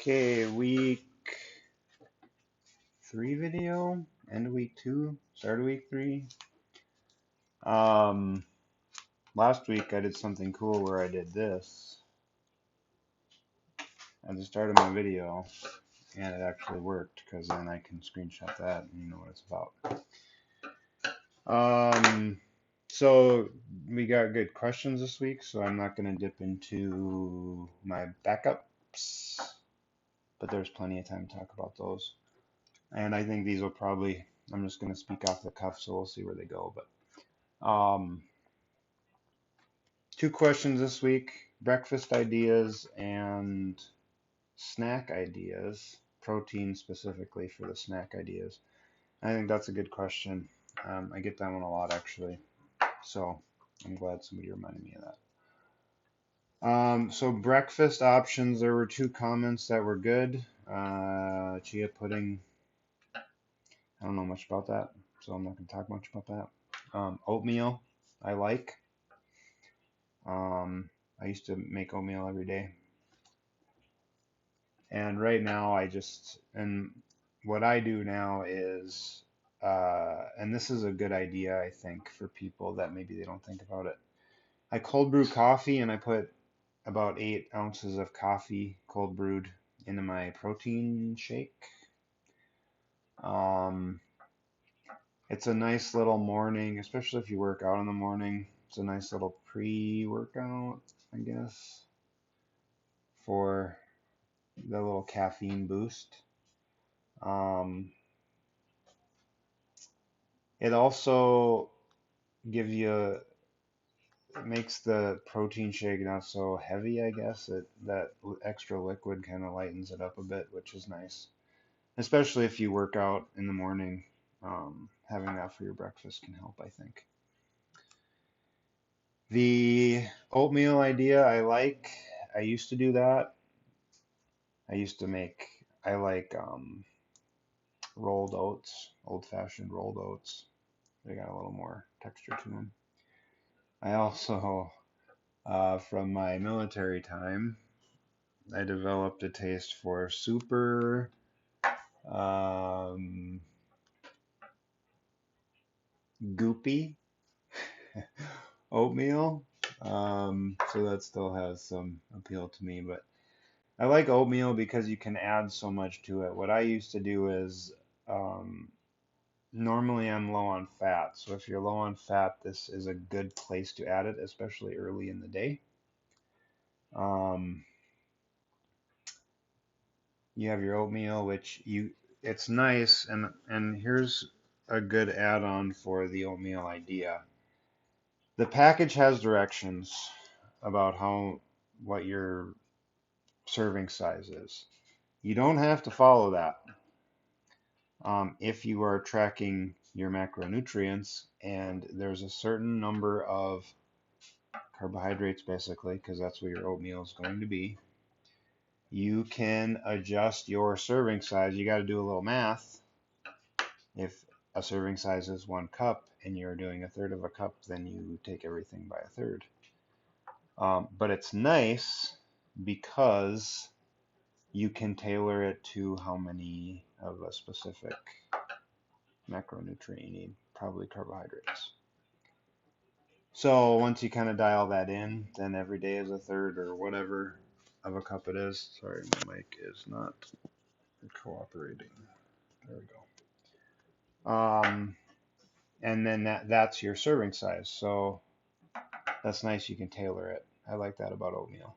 Okay, week 3 video, end of week 2, start of week 3. Um, Last week I did something cool where I did this at the start of my video, and it actually worked because then I can screenshot that and you know what it's about. So we got good questions this week, so I'm not going to dip into my backups, but there's plenty of time to talk about those. And I think these will probably, I'm just going to speak off the cuff, so we'll see where they go. But 2 questions this week, breakfast ideas and snack ideas, protein specifically for the snack ideas. I think that's a good question. I get that one a lot actually, so I'm glad somebody reminded me of that. So breakfast options, there were 2 comments that were good. Chia pudding, I don't know much about that, so I'm not going to talk much about that. Oatmeal, I like. I used to make oatmeal every day. And right now and what I do now is, and this is a good idea, I think, for people that maybe they don't think about it. I cold brew coffee and I put about 8 ounces of coffee cold brewed into my protein shake. It's a nice little morning, especially if you work out in the morning. It's a nice little pre-workout, I guess, for the little caffeine boost. It also makes the protein shake not so heavy, I guess. That extra liquid kind of lightens it up a bit, which is nice, especially if you work out in the morning. Having that for your breakfast can help, I think. The oatmeal idea I like. I used to do that. I like rolled oats, old-fashioned rolled oats. They got a little more texture to them. I also, from my military time, I developed a taste for super goopy oatmeal. So that still has some appeal to me, but I like oatmeal because you can add so much to it. What I used to do is, normally I'm low on fat, so if you're low on fat, this is a good place to add it, especially early in the day. You have your oatmeal, it's nice, and here's a good add-on for the oatmeal idea. The package has directions about what your serving size is. You don't have to follow that if you are tracking your macronutrients, and there's a certain number of carbohydrates basically, because that's what your oatmeal is going to be. You can adjust your serving size. You got to do a little math. If a serving size is 1 cup and you're doing 1/3 of a cup, then you take everything by 1/3. But it's nice because you can tailor it to how many of a specific macronutrient you need, probably carbohydrates. So once you kind of dial that in, then every day is 1/3 or whatever of a cup it is. Sorry, my mic is not cooperating. There we go. And then that's your serving size. So that's nice. You can tailor it. I like that about oatmeal.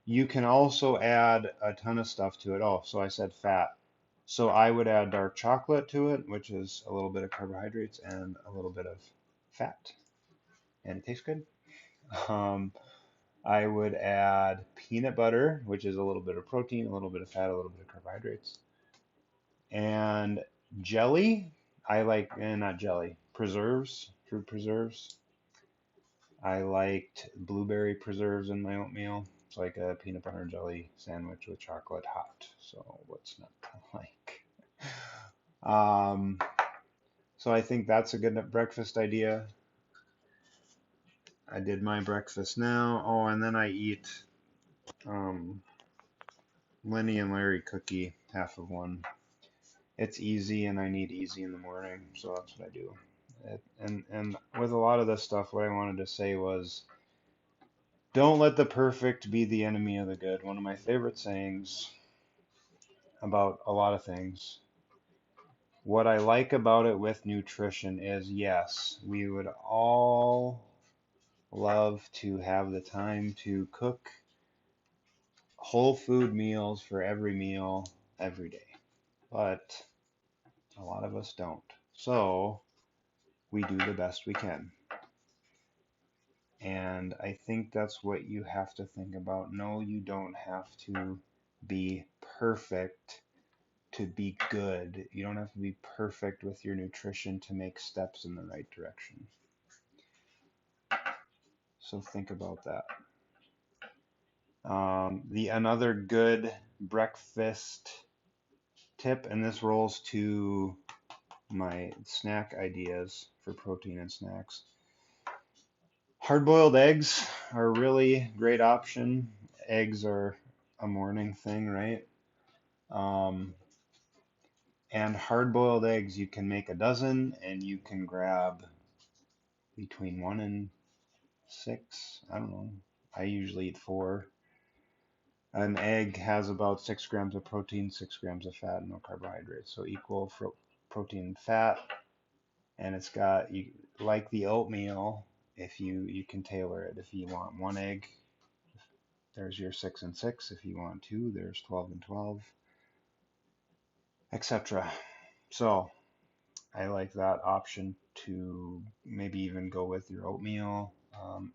You can also add a ton of stuff to it. Oh, so I said fat. So I would add dark chocolate to it, which is a little bit of carbohydrates and a little bit of fat. And it tastes good. I would add peanut butter, which is a little bit of protein, a little bit of fat, a little bit of carbohydrates. And jelly, I like, not jelly, preserves, fruit preserves. I liked blueberry preserves in my oatmeal. It's like a peanut butter and jelly sandwich with chocolate hot. So what's not to like? So I think that's a good breakfast idea. I did my breakfast now. Oh, and then I eat Lenny and Larry cookie, half of one. It's easy, and I need easy in the morning, so that's what I do. And with a lot of this stuff, what I wanted to say was, don't let the perfect be the enemy of the good. One of my favorite sayings about a lot of things. What I like about it with nutrition is, yes, we would all love to have the time to cook whole food meals for every meal every day, but a lot of us don't. So we do the best we can. And I think that's what you have to think about. No, you don't have to be perfect to be good. You don't have to be perfect with your nutrition to make steps in the right direction. So think about that. Another good breakfast tip, and this rolls to my snack ideas for protein and snacks. Hard-boiled eggs are a really great option. Eggs are a morning thing, right? And hard-boiled eggs, you can make a dozen, and you can grab between 1 and 6. I don't know. I usually eat 4. An egg has about 6 grams of protein, 6 grams of fat, and no carbohydrates. So equal protein and fat. And it's got, like the oatmeal, if you can tailor it. If you want 1 egg, there's your 6 and 6. If you want 2, there's 12 and 12, etc. So I like that option to maybe even go with your oatmeal,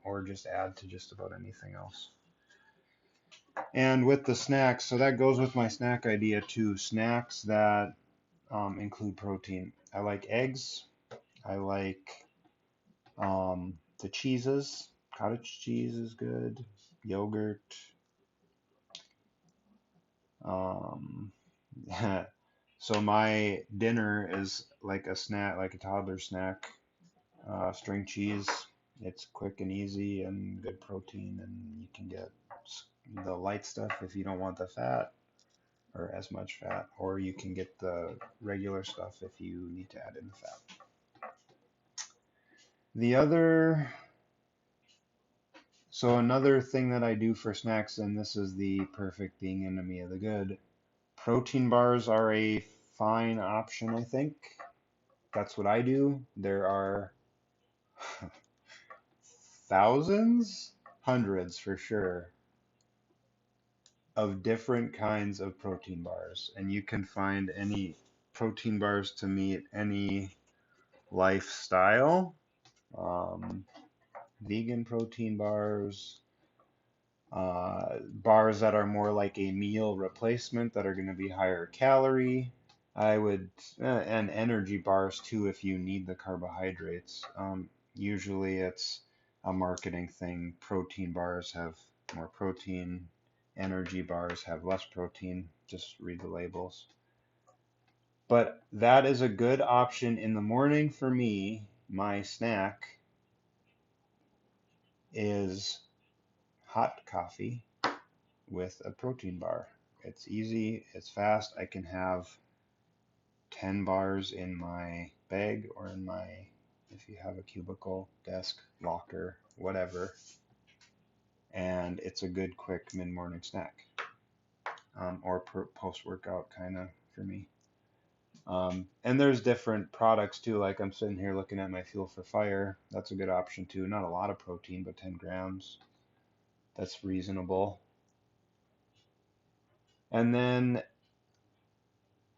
or just add to just about anything else. And with the snacks, so that goes with my snack idea too. Snacks that include protein. I like eggs. I like the cheeses. Cottage cheese is good. Yogurt. So my dinner is like a snack, like a toddler snack. String cheese. It's quick and easy and good protein, and you can get the light stuff if you don't want the fat or as much fat, or you can get the regular stuff if you need to add in the fat. Another thing that I do for snacks, and this is the perfect being enemy of the good, protein bars are a fine option, I think. That's what I do. There are thousands, hundreds for sure, of different kinds of protein bars, and you can find any protein bars to meet any lifestyle. Vegan protein bars, bars that are more like a meal replacement that are going to be higher calorie. And energy bars too if you need the carbohydrates. Usually it's a marketing thing. Protein bars have more protein. Energy bars have less protein. Just read the labels. But that is a good option in the morning for me. My snack is hot coffee with a protein bar. It's easy, it's fast. I can have 10 bars in my bag or in my, if you have a cubicle, desk, locker, whatever. And it's a good quick mid-morning snack, or post-workout kind of for me. And there's different products too, like I'm sitting here looking at my Fuel for Fire. That's a good option too. Not a lot of protein, but 10 grams. That's reasonable. And then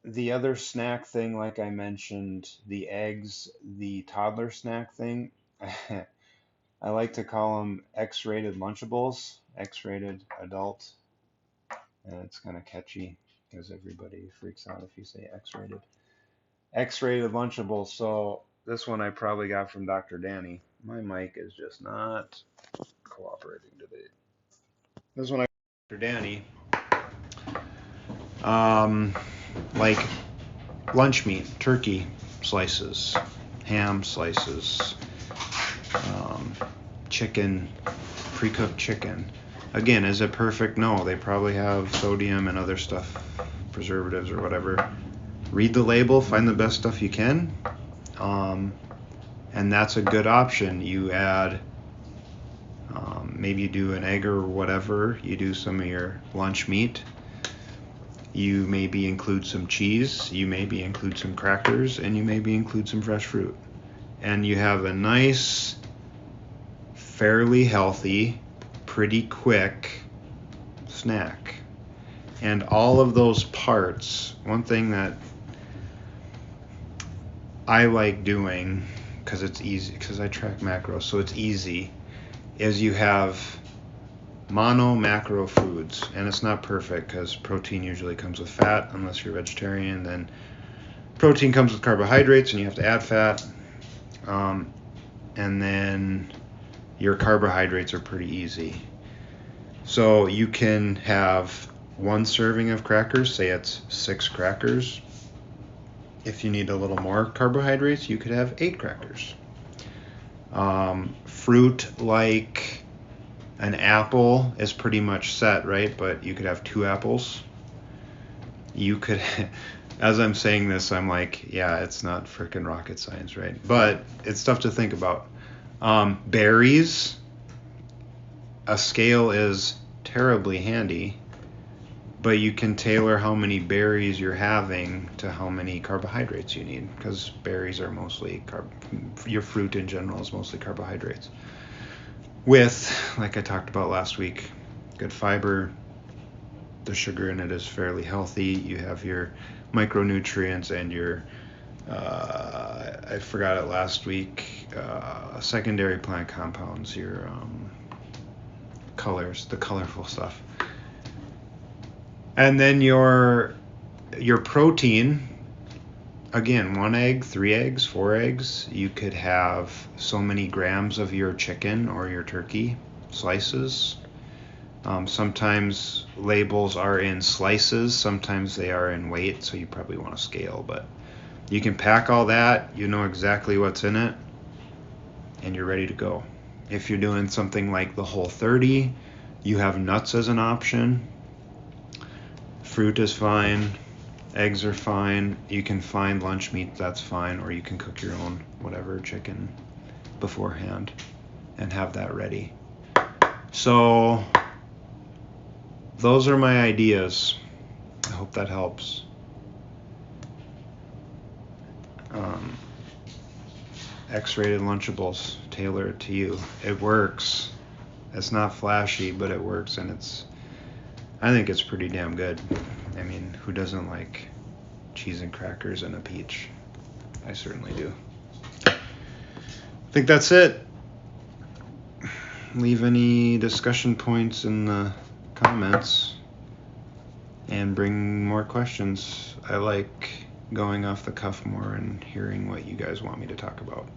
the other snack thing, like I mentioned, the eggs, the toddler snack thing, I like to call them X-rated Lunchables, X-rated adult. And it's kind of catchy because everybody freaks out if you say X-rated. X-rated Lunchables. So this one I probably got from Dr. Danny. My mic is just not cooperating today. This one I got from Dr. Danny. Like lunch meat, turkey slices, ham slices, chicken, pre-cooked chicken. Again, is it perfect? No, they probably have sodium and other stuff, preservatives or whatever. Read the label, find the best stuff you can, and that's a good option. You add, maybe you do an egg or whatever, you do some of your lunch meat, you maybe include some cheese, you maybe include some crackers, and you maybe include some fresh fruit. And you have a nice, fairly healthy, pretty quick snack. And all of those parts, one thing that I like doing, because it's easy, because I track macros, so it's easy, is you have mono macro foods. And it's not perfect because protein usually comes with fat, unless you're vegetarian. Then protein comes with carbohydrates and you have to add fat. And then your carbohydrates are pretty easy. So you can have one serving of crackers, say it's 6 crackers. If you need a little more carbohydrates, you could have 8 crackers. Fruit like an apple is pretty much set, right? But you could have 2 apples. You could, as I'm saying this, I'm like, yeah, it's not freaking rocket science, right? But it's stuff to think about. Berries, a scale is terribly handy, but you can tailor how many berries you're having to how many carbohydrates you need, because berries are mostly your fruit in general is mostly carbohydrates. With, like I talked about last week, good fiber. The sugar in it is fairly healthy. You have your micronutrients and your, I forgot it last week, secondary plant compounds, your colors, the colorful stuff. And then your protein, again, 1 egg, 3 eggs, 4 eggs. You could have so many grams of your chicken or your turkey slices. Sometimes labels are in slices, sometimes they are in weight, so you probably want to scale, but you can pack all that, you know exactly what's in it, and you're ready to go. If you're doing something like the Whole30, you have nuts as an option. Fruit is fine. Eggs are fine. You can find lunch meat, that's fine, or you can cook your own whatever chicken beforehand and have that ready. So those are my ideas. I hope that helps. X-rated Lunchables, tailor it to you. It works. It's not flashy, but it works, and I think it's pretty damn good. I mean, who doesn't like cheese and crackers and a peach? I certainly do. I think that's it. Leave any discussion points in the comments and bring more questions. I like going off the cuff more and hearing what you guys want me to talk about.